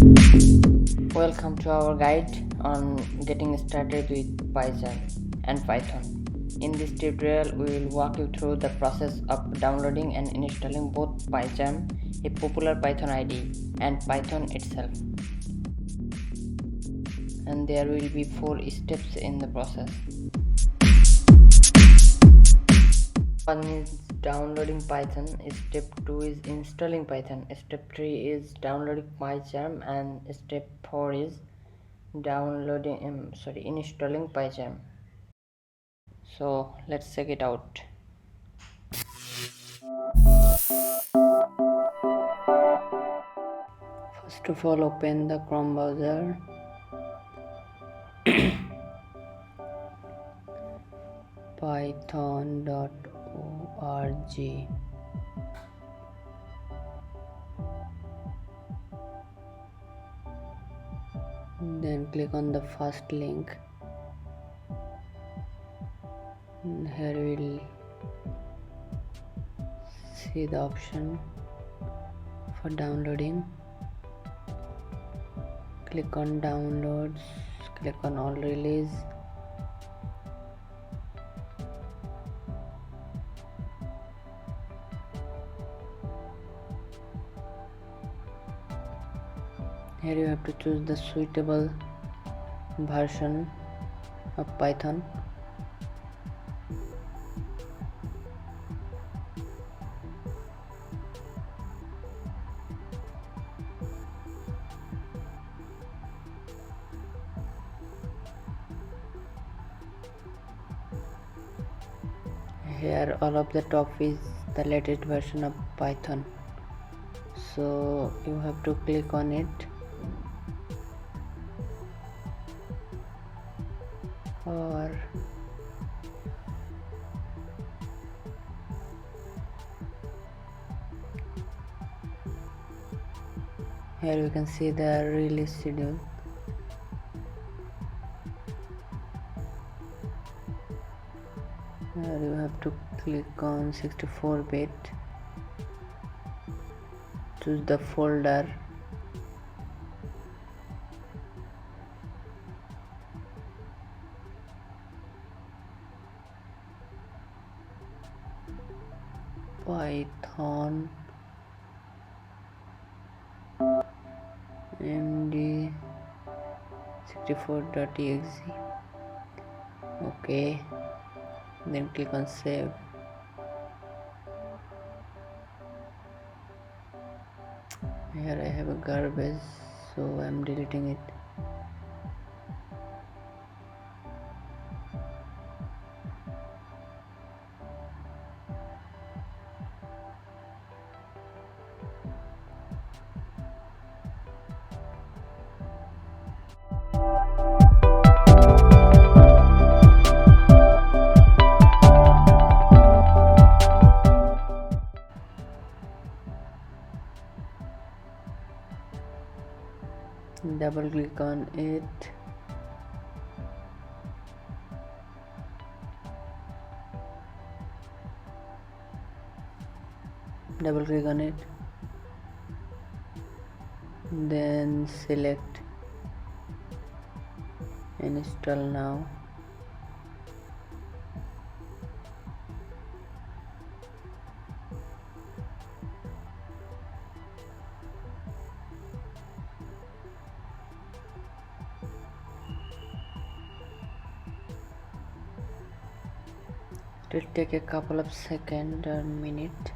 Welcome to our guide on getting started with PyCharm and Python. In this tutorial, we will walk you through the process of downloading and installing both PyCharm, a popular Python IDE, and Python itself. And there will be 4 steps in the process. One is downloading Python, step 2 is installing Python, step 3 is downloading PyCharm, and step 4 is installing PyCharm. So let's check it out. First of all, open the Chrome browser. python.org. Then click on the first link. And here we will see the option for downloading. Click on downloads, click on all release. Here you have to choose the suitable version of Python. Here all of the top is the latest version of Python, so you have to click on it. Or here you can see the release schedule. Here you have to click on 64-bit, choose the folder, Python md64.exe. okay, then click on save. Here I have a garbage, so I'm deleting it. Double click on it. Double click on it. Then select install now. It will take a couple of seconds or minute.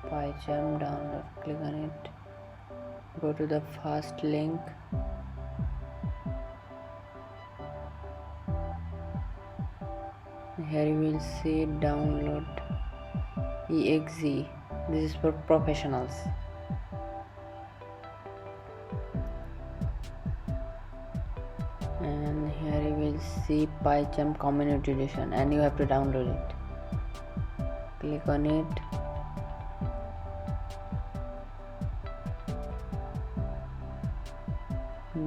PyCharm download, click on it. Go to the first link. Here you will see download exe. This is for professionals. And here you will see PyCharm community edition, and you have to download it. Click on it.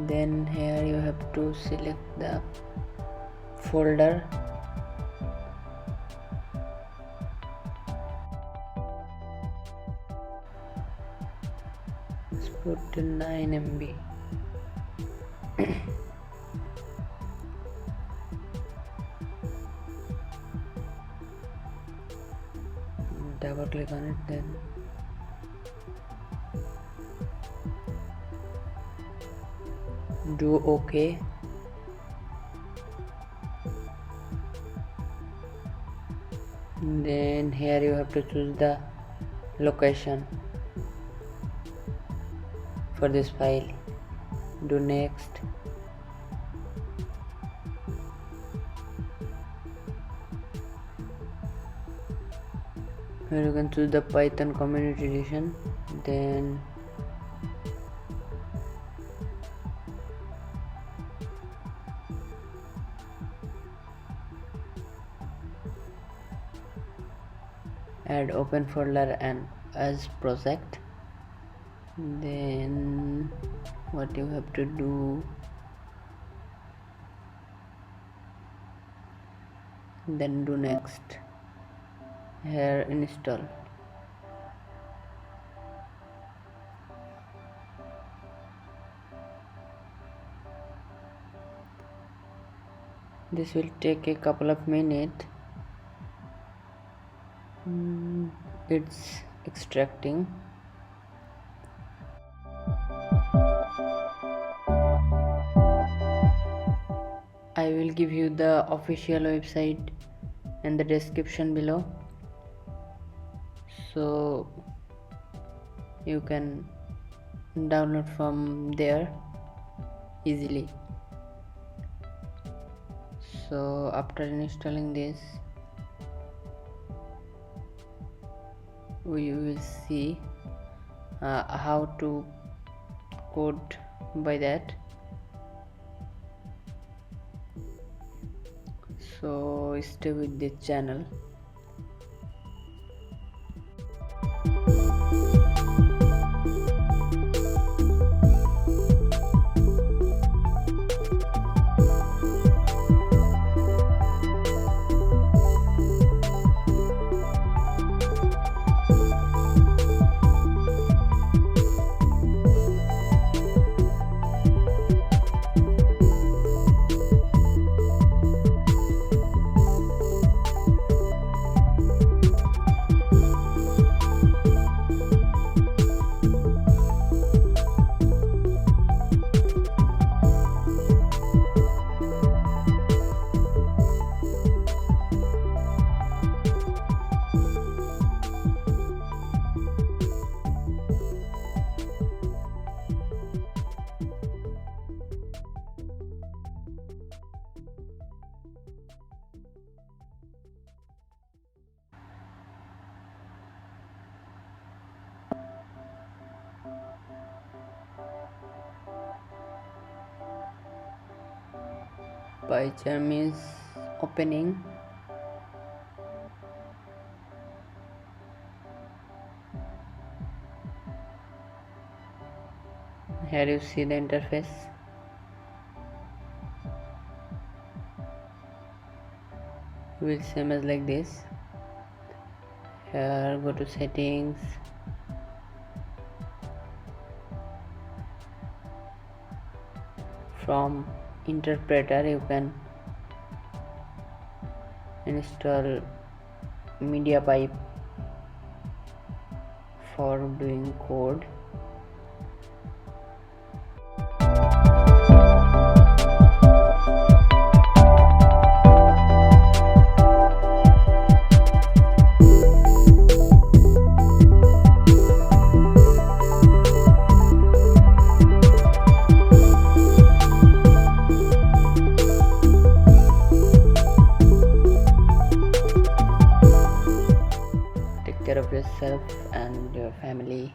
Then here you have to select the folder. Let's put to 9 MB. Double click on it, then do OK. Then here you have to choose the location for this file. Do next. Here you can choose the Python community edition. Then add open folder and as project. Then what you have to do, then do next. Here install. This will take a couple of minutes. It's extracting. I will give you the official website in the description below, so you can download from there easily. So after installing this, we will see how to code by that. So stay with this channel. PyCharm is opening. Here you see the interface. Will same as like this. Here go to settings. From interpreter you can install media pipe for doing code. care of yourself and your family.